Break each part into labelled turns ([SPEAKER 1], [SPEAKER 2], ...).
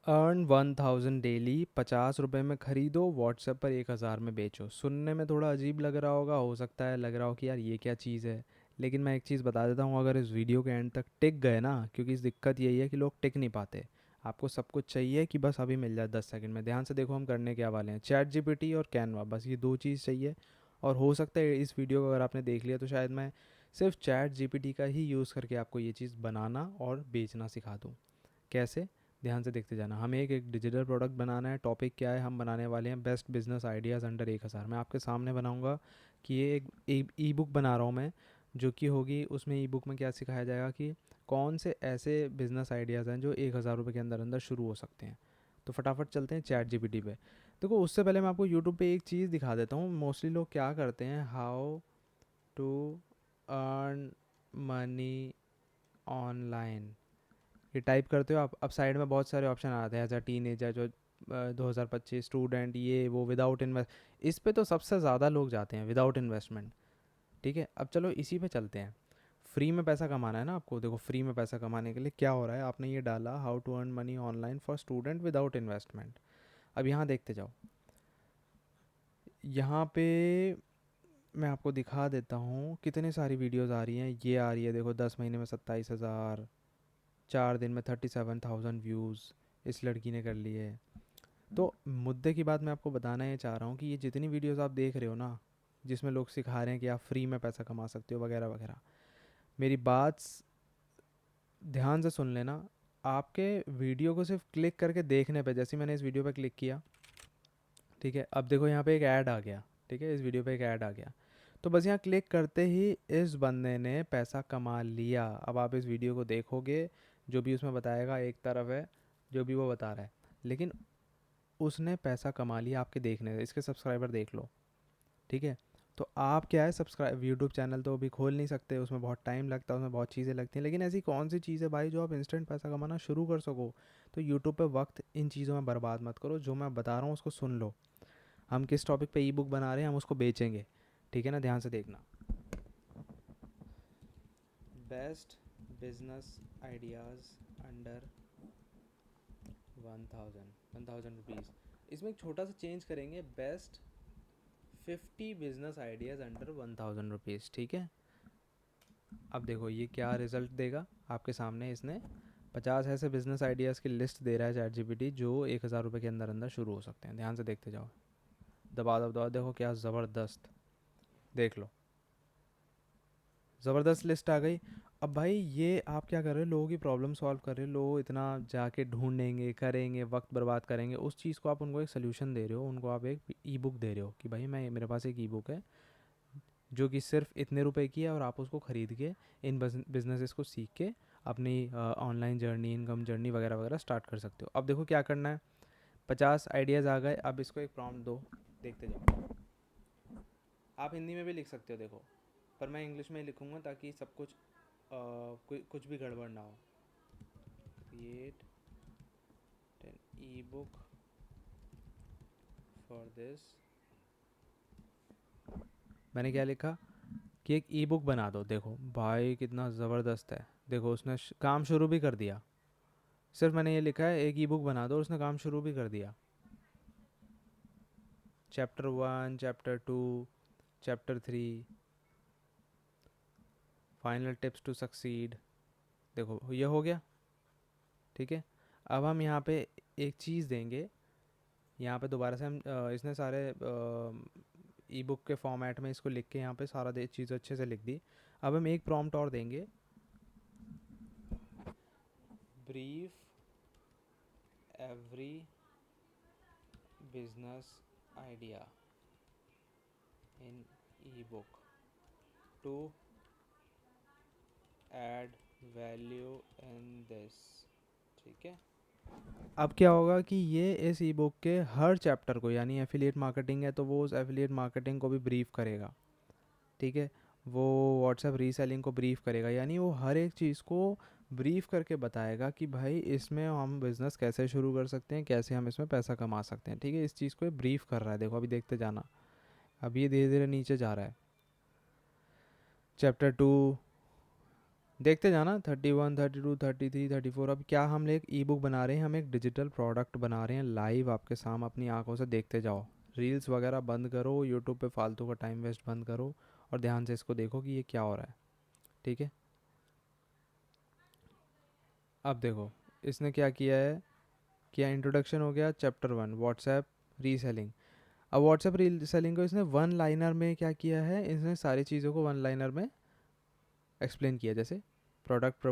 [SPEAKER 1] Earn 1000 daily, 50 रुपये में ख़रीदो, WhatsApp पर 1000 में बेचो। सुनने में थोड़ा अजीब लग रहा होगा, हो सकता है लग रहा हो कि यार ये क्या चीज़ है। लेकिन मैं एक चीज़ बता देता हूँ, अगर इस वीडियो के एंड तक टिक गए ना, क्योंकि इस दिक्कत यही है कि लोग टिक नहीं पाते। आपको सब कुछ चाहिए कि बस अभी मिल जाए 10 सेकंड में। ध्यान से देखो हम करने क्या वाले हैं, चैट जीपीटी और कैनवा, बस ये दो चीज़ चाहिए। और हो सकता है इस वीडियो को अगर आपने देख लिया तो शायद मैं सिर्फ चैट जीपीटी का ही यूज़ करके आपको ये चीज़ बनाना और बेचना सिखा दूँ। कैसे? ध्यान से देखते जाना। हमें एक डिजिटल प्रोडक्ट बनाना है। टॉपिक क्या है? हम बनाने वाले हैं बेस्ट बिजनेस आइडियाज़ अंडर 1000। मैं आपके सामने बनाऊंगा कि ये एक ई बुक बना रहा हूँ मैं, जो कि होगी, उसमें ई बुक में क्या सिखाया जाएगा कि कौन से ऐसे बिजनेस आइडियाज़ हैं जो 1000 रुपये के अंदर अंदर शुरू हो सकते हैं। तो फटाफट चलते हैं चैट जीपीटी पे। देखो उससे पहले मैं आपको यूट्यूब पे एक चीज़ दिखा देता हूँ। मोस्टली लोग क्या करते हैं, how to earn money online, ये टाइप करते हो आप, अब साइड में बहुत सारे ऑप्शन आते हैं, एज अ टीनेजर, जो 2025 स्टूडेंट, ये वो, विदाउट इन्वेस्ट। इस पे तो सबसे ज़्यादा लोग जाते हैं, विदाउट इन्वेस्टमेंट। ठीक है, अब चलो इसी पे चलते हैं। फ्री में पैसा कमाना है ना आपको। देखो फ्री में पैसा कमाने के लिए क्या हो रहा है, आपने ये डाला how to earn money online for student without investment. अब यहाँ देखते जाओ, यहाँ पे मैं आपको दिखा देता हूँ कितने सारी वीडियोस आ रही हैं। ये आ रही है देखो, 10 महीने में 27,000, 4 दिन में 37,000 व्यूज़ इस लड़की ने कर लिए। तो मुद्दे की बात मैं आपको बताना ये चाह रहा हूँ कि ये जितनी वीडियोस आप देख रहे हो ना, जिसमें लोग सिखा रहे हैं कि आप फ्री में पैसा कमा सकते हो वगैरह वगैरह, मेरी बात ध्यान से सुन लेना। आपके वीडियो को सिर्फ क्लिक करके देखने पे, जैसे मैंने इस वीडियो पे क्लिक किया, ठीक है, अब देखो यहाँ पे एक ऐड आ गया। ठीक है, इस वीडियो पे एक ऐड आ गया, तो बस यहाँ क्लिक करते ही इस बंदे ने पैसा कमा लिया। अब आप इस वीडियो को देखोगे, जो भी उसमें बताएगा एक तरफ है, जो भी वो बता रहा है, लेकिन उसने पैसा कमा लिया आपके देखने से। इसके सब्सक्राइबर देख लो। ठीक है, तो आप क्या है, सब्सक्राइब, यूट्यूब चैनल तो अभी खोल नहीं सकते, उसमें बहुत टाइम लगता है, उसमें बहुत चीज़ें लगती हैं, लेकिन ऐसी कौन सी चीज़ है भाई जो आप इंस्टेंट पैसा कमाना शुरू कर सको। तो यूट्यूब पे वक्त इन चीज़ों में बर्बाद मत करो, जो मैं बता रहा हूँ उसको सुन लो। हम किस टॉपिक पे ई बुक बना रहे हैं, हम उसको बेचेंगे। ठीक है ना, ध्यान से देखना। Best business ideas under 1000 rupees. इसमें एक छोटा सा चेंज करेंगे, best 50 business ideas under 1000 rupees. ठीक है, अब देखो ये क्या रिजल्ट देगा आपके सामने। इसने 50 ऐसे बिजनेस आइडियाज़ की लिस्ट दे रहा है चैट जीपीटी, जो 1000 रुपये के अंदर अंदर शुरू हो सकते हैं। ध्यान से देखते जाओ, दबा दबा दबा, देखो क्या ज़बरदस्त, देख लो, ज़बरदस्त लिस्ट आ गई। अब भाई ये आप क्या कर रहे हो, लोगों की प्रॉब्लम सॉल्व कर रहे हो। लोग इतना जाके ढूंढेंगे, करेंगे, वक्त बर्बाद करेंगे, उस चीज़ को आप उनको एक सोल्यूशन दे रहे हो, उनको आप एक ई बुक दे रहे हो कि भाई मैं, मेरे पास एक ई बुक है जो कि सिर्फ इतने रुपए की है, और आप उसको ख़रीद के इन बिजनेसेस को सीख के अपनी ऑनलाइन जर्नी, इनकम जर्नी वगैरह वगैरह स्टार्ट कर सकते हो। अब देखो क्या करना है, 50 आइडियाज़ आ गए, अब इसको एक प्रॉम्प्ट दो, देखते जाओ। आप हिंदी में भी लिख सकते हो देखो, पर मैं इंग्लिश में ही लिखूँगा ताकि सब कुछ कुछ भी गड़बड़ ना हो। Create an ebook for this, मैंने क्या लिखा कि एक ई बुक बना दो। देखो भाई कितना ज़बरदस्त है, देखो उसने काम शुरू भी कर दिया। सिर्फ मैंने ये लिखा है एक ई बुक बना दो, उसने काम शुरू भी कर दिया। Chapter 1, chapter 2, chapter 3, final tips to succeed, देखो ये हो गया। ठीक है, अब हम यहाँ पे एक चीज़ देंगे। यहाँ पे दोबारा से हम इसने सारे ई बुक के फॉर्मेट में इसको लिख के यहाँ पे सारा दे चीज़ अच्छे से लिख दी। अब हम एक प्रॉम्प्ट और देंगे, brief every business idea in ebook to add value in this. ठीक है, अब क्या होगा कि ये इस ई बुक के हर चैप्टर को, यानी एफिलिएट मार्केटिंग है तो वो उस एफिलिएट मार्केटिंग को भी ब्रीफ करेगा। ठीक है, वो व्हाट्सएप रीसेलिंग को ब्रीफ करेगा, यानी वो हर एक चीज़ को ब्रीफ करके बताएगा कि भाई इसमें हम बिज़नेस कैसे शुरू कर सकते हैं, कैसे हम इसमें पैसा कमा सकते हैं। ठीक है, इस चीज़ को ब्रीफ कर रहा है, देखो अभी देखते जाना। अब ये धीरे धीरे नीचे जा रहा है। चैप्टर 2, देखते जाना, 31, 32, 33, 34। अब क्या हम एक ई बुक बना रहे हैं, हम एक डिजिटल प्रोडक्ट बना रहे हैं लाइव आपके सामने, अपनी आंखों से देखते जाओ। रील्स वगैरह बंद करो, यूट्यूब पे फालतू का टाइम वेस्ट बंद करो, और ध्यान से इसको देखो कि ये क्या हो रहा है। ठीक है। अब देखो इसने क्या किया है, क्या इंट्रोडक्शन हो गया, चैप्टर 1 व्हाट्सएप रीसेलिंग। अब व्हाट्सएप रीसेलिंग को इसने वन लाइनर में क्या किया है, इसने सारी चीज़ों को वन लाइनर में एक्सप्लेन किया। जैसे product,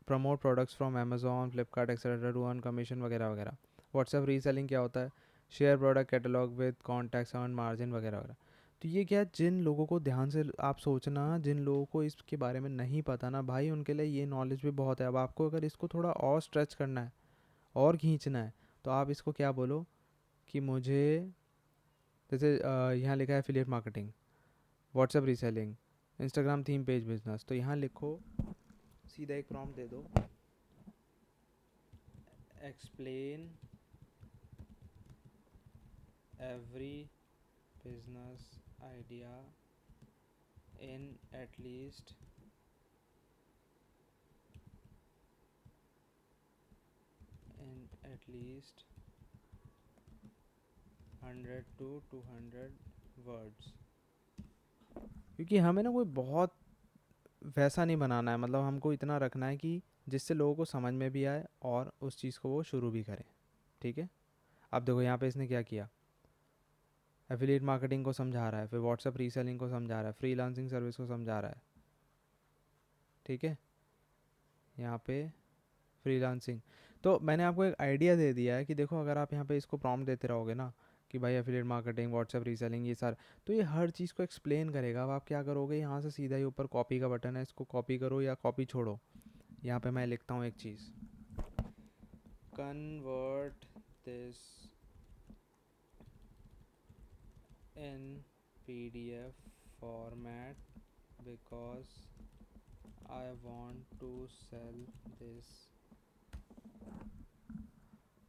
[SPEAKER 1] promote products from Amazon, Flipkart etcetera to earn commission वगैरह वगैरह। व्हाट्सएप रीसेलिंग क्या होता है, share product catalogue with contacts earn margin वगैरह वगैरह। तो ये क्या, जिन लोगों को, ध्यान से आप सोचना, जिन लोगों को इसके बारे में नहीं पता ना भाई, उनके लिए ये नॉलेज भी बहुत है। अब आपको अगर इसको थोड़ा और स्ट्रेच करना है और खींचना है, तो आप इसको क्या बोलो कि मुझे, जैसे यहाँ लिखा है affiliate marketing, WhatsApp reselling, Instagram theme page business, तो यहाँ लिखो, सीधा एक प्रॉम्प्ट दे दो, explain every business idea in at least in at least 100 to 200 words. क्योंकि हमें ना कोई बहुत वैसा नहीं बनाना है, मतलब हमको इतना रखना है कि जिससे लोगों को समझ में भी आए और उस चीज़ को वो शुरू भी करें। ठीक है। अब देखो यहाँ पे इसने क्या किया, एफिलिएट मार्केटिंग को समझा रहा है, फिर व्हाट्सएप रीसेलिंग को समझा रहा है, फ्रीलांसिंग सर्विस को समझा रहा है। ठीक है। यहाँ पे फ्रीलांसिंग, तो मैंने आपको एक आइडिया दे दिया है कि देखो अगर आप यहाँ पे इसको प्रॉम्प्ट देते रहोगे ना कि भाई एफिलिएट मार्केटिंग, व्हाट्सएप रीसेलिंग, ये सारा, तो ये हर चीज़ को एक्सप्लेन करेगा। अब आप क्या करोगे, यहाँ से सीधा ही ऊपर कॉपी का बटन है, इसको कॉपी करो या कॉपी छोड़ो। यहाँ पे मैं लिखता हूँ एक चीज़, convert this in PDF format because I want to sell this।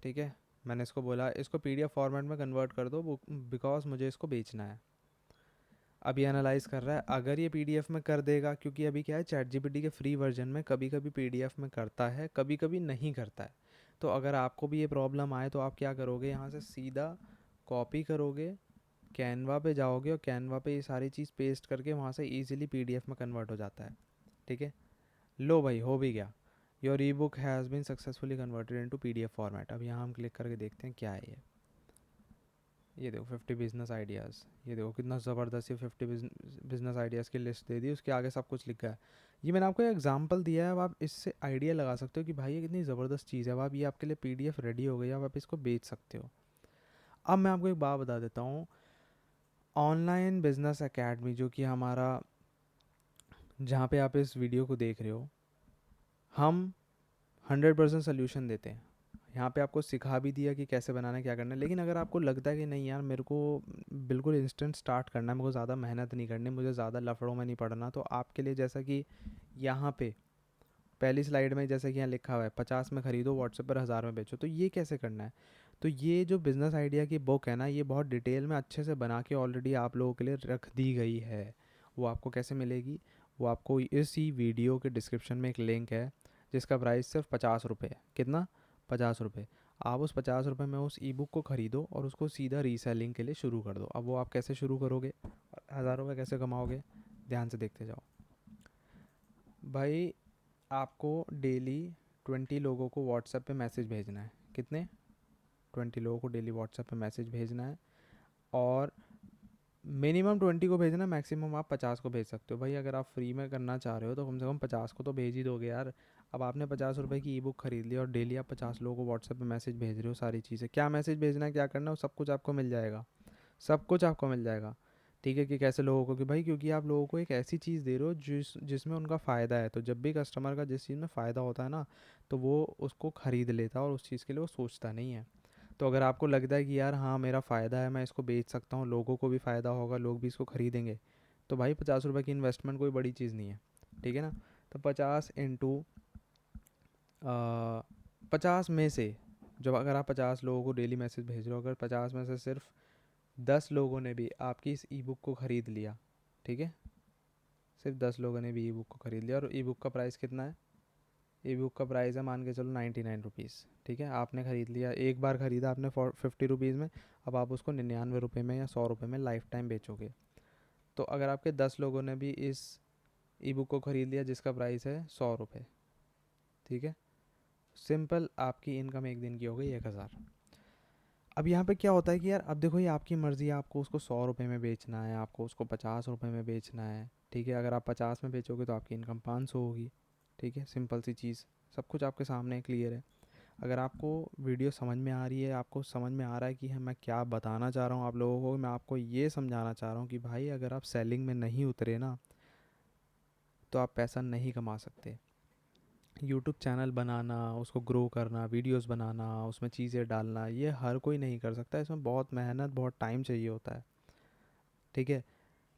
[SPEAKER 1] ठीक है। मैंने इसको बोला इसको PDF फॉर्मेट में कन्वर्ट कर दो, बिकॉज मुझे इसको बेचना है। अब ये एनालाइज कर रहा है, अगर ये PDF में कर देगा, क्योंकि अभी क्या है, चैट जीपीटी के फ्री वर्जन में कभी कभी PDF में करता है, कभी कभी नहीं करता है। तो अगर आपको भी ये प्रॉब्लम आए तो आप क्या करोगे, यहाँ से सीधा कॉपी करोगे, कैनवा पे जाओगे और कैनवा पे ये सारी चीज़ पेस्ट करके वहाँ से इजीली PDF में कन्वर्ट हो जाता है। ठीक है। लो भाई, हो भी गया, your ebook has been successfully converted into PDF format. अब यहाँ हम क्लिक करके देखते हैं क्या है ये देखो 50 बिजनेस आइडियाज़, ये देखो कितना ज़बरदस्त, ये 50 बिजनेस आइडियाज़ की लिस्ट दे दी, उसके आगे सब कुछ लिखा है। ये मैंने आपको एग्जांपल दिया है, अब आप इससे आइडिया लगा सकते हो कि भाई ये कितनी ज़बरदस्त चीज़ है। अब आप, ये आपके लिए PDF रेडी हो गई, अब आप इसको बेच सकते हो। अब मैं आपको एक बात बता देता हूँ, ऑनलाइन बिजनेस एकेडमी जो कि हमारा, जहाँ पे आप इस वीडियो को देख रहे हो, हम 100% सोल्यूशन देते हैं। यहाँ पे आपको सिखा भी दिया कि कैसे बनाना है, क्या करना है। लेकिन अगर आपको लगता है कि नहीं यार, मेरे को बिल्कुल इंस्टेंट स्टार्ट करना है, मेरे को ज़्यादा मेहनत नहीं करनी, मुझे ज़्यादा लफड़ों में नहीं पड़ना, तो आपके लिए जैसा कि यहाँ पे पहली स्लाइड में जैसे कि यहाँ लिखा हुआ है, 50 में ख़रीदो, व्हाट्सएप पर 1000 में बेचो, तो ये कैसे करना है। तो ये जो बिज़नेस आइडिया की बुक है ना, ये बहुत डिटेल में अच्छे से बना के ऑलरेडी आप लोगों के लिए रख दी गई है। वो आपको कैसे मिलेगी, वो आपको इसी वीडियो के डिस्क्रिप्शन में एक लिंक है, जिसका प्राइस सिर्फ 50 रुपये है। कितना, 50 रुपये। आप उस 50 रुपये में उस ई बुक को ख़रीदो और उसको सीधा रीसेलिंग के लिए शुरू कर दो। अब वो आप कैसे शुरू करोगे और 1000 रुपये कैसे कमाओगे, ध्यान से देखते जाओ भाई। आपको डेली 20 लोगों को व्हाट्सएप पे मैसेज भेजना है। कितने, 20 लोगों को डेली व्हाट्सएप पे मैसेज भेजना है, और मिनिमम 20 को भेजना, मैक्सिमम आप 50 को भेज सकते हो। भाई अगर आप फ्री में करना चाह रहे हो तो कम से कम 50 को तो भेज ही दोगे यार। अब आपने 50 रुपये की ई बुक खरीद ली और डेली आप 50 लोगों को व्हाट्सएप पे मैसेज भेज रहे हो, सारी चीज़ें, क्या मैसेज भेजना है, क्या करना है, वो सब कुछ आपको मिल जाएगा। सब कुछ आपको मिल जाएगा। ठीक है, कि कैसे लोगों को, कि भाई क्योंकि आप लोगों को एक ऐसी चीज़ दे रहे हो जिसमें उनका फ़ायदा है। तो जब भी कस्टमर का जिस चीज़ में फ़ायदा होता है ना, तो वो उसको ख़रीद लेता है और उस चीज़ के लिए वो सोचता नहीं है। तो अगर आपको लगता है कि यार हाँ मेरा फ़ायदा है, मैं इसको बेच सकता हूँ, लोगों को भी फ़ायदा होगा, लोग भी इसको ख़रीदेंगे, तो भाई 50 रुपये की इन्वेस्टमेंट कोई बड़ी चीज़ नहीं है। ठीक है ना। तो 50 इंटू 50 में से, जब अगर आप 50 लोगों को डेली मैसेज भेज रहे हो, अगर 50 में से सिर्फ 10 लोगों ने भी आपकी इस ई बुक को ख़रीद लिया, ठीक है, सिर्फ 10 लोगों ने भी ई बुक को ख़रीद लिया। और ई बुक का प्राइस कितना है? ई बुक का प्राइस है मान के चलो 99 रुपीज़। ठीक है, आपने ख़रीद लिया, एक बार ख़रीदा आपने 50 रुपीज़ में, अब आप उसको 99 रुपये में या 100 रुपये में लाइफ टाइम बेचोगे। तो अगर आपके 10 लोगों ने भी इस ई बुक को ख़रीद लिया जिसका प्राइस है 100 रुपये, ठीक है, सिंपल आपकी इनकम एक दिन की हो गई 1000। अब यहाँ पे क्या होता है कि यार अब देखो ये आपकी मर्ज़ी है, आपको उसको 100 रुपये में बेचना है, आपको उसको 50 रुपये में बेचना है। ठीक है, अगर आप 50 में बेचोगे तो आपकी इनकम 500 होगी। ठीक है, सिंपल सी चीज़, सब कुछ आपके सामने क्लियर है। अगर आपको वीडियो समझ में आ रही है, आपको समझ में आ रहा है कि मैं क्या बताना चाह रहा हूँ आप लोगों को, मैं आपको ये समझाना चाह रहा हूँ कि भाई अगर आप सेलिंग में नहीं उतरे ना तो आप पैसा नहीं कमा सकते। यूट्यूब चैनल बनाना, उसको ग्रो करना, वीडियोस बनाना, उसमें चीज़ें डालना, ये हर कोई नहीं कर सकता, इसमें बहुत मेहनत, बहुत टाइम चाहिए होता है। ठीक है,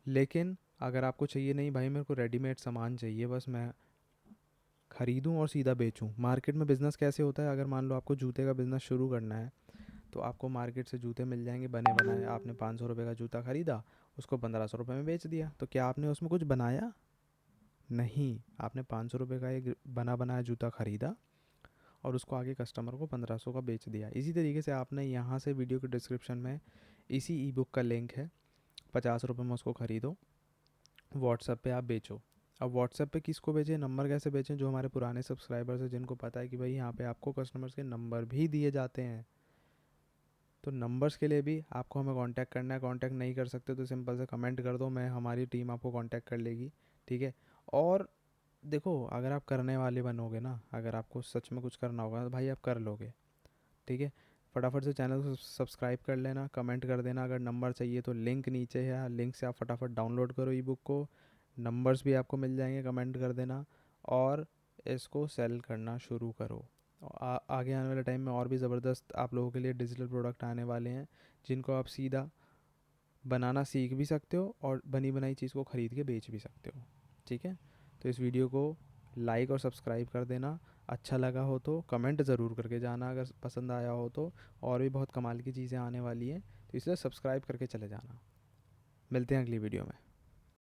[SPEAKER 1] लेकिन अगर आपको चाहिए नहीं भाई मेरे को रेडीमेड सामान चाहिए, बस मैं ख़रीदूँ और सीधा बेचूँ। मार्केट में बिज़नेस कैसे होता है, अगर मान लो आपको जूते का बिज़नेस शुरू करना है तो आपको मार्केट से जूते मिल जाएंगे बने बनाए। आपने 500 रुपये का जूता ख़रीदा, उसको 1500 रुपये में बेच दिया, तो क्या आपने उसमें कुछ बनाया? नहीं, आपने 500 रुपये का एक बना बनाया जूता ख़रीदा और उसको आगे कस्टमर को 1500 का बेच दिया। इसी तरीके से आपने यहाँ से वीडियो के डिस्क्रिप्शन में इसी ई बुक का लिंक है, 50 रुपये में उसको ख़रीदो, व्हाट्सएप पे आप बेचो। अब व्हाट्सएप पे किसको बेचें, नंबर कैसे बेचें? जो हमारे पुराने सब्सक्राइबर्स हैं जिनको पता है कि भाई यहाँ पे आपको कस्टमर्स के नंबर भी दिए जाते हैं, तो नंबर्स के लिए भी आपको हमें कांटेक्ट करना है। कांटेक्ट नहीं कर सकते तो सिंपल से कमेंट कर दो, मैं हमारी टीम आपको कांटेक्ट कर लेगी। ठीक है, और देखो अगर आप करने वाले बनोगे ना, अगर आपको सच में कुछ करना होगा तो भाई आप कर लोगे। ठीक है, फटाफट से चैनल को सब्सक्राइब कर लेना, कमेंट कर देना। अगर नंबर चाहिए तो लिंक नीचे है, लिंक से आप फटाफट डाउनलोड करो ई बुक को, नंबर्स भी आपको मिल जाएंगे, कमेंट कर देना और इसको सेल करना शुरू करो। आगे आने वाले टाइम में और भी ज़बरदस्त आप लोगों के लिए डिजिटल प्रोडक्ट आने वाले हैं जिनको आप सीधा बनाना सीख भी सकते हो और बनी बनाई चीज़ को ख़रीद के बेच भी सकते हो। ठीक है, तो इस वीडियो को लाइक और सब्सक्राइब कर देना, अच्छा लगा हो तो कमेंट ज़रूर करके जाना अगर पसंद आया हो तो। और भी बहुत कमाल की चीज़ें आने वाली हैं तो इसलिए सब्सक्राइब करके चले जाना। मिलते हैं अगली वीडियो में।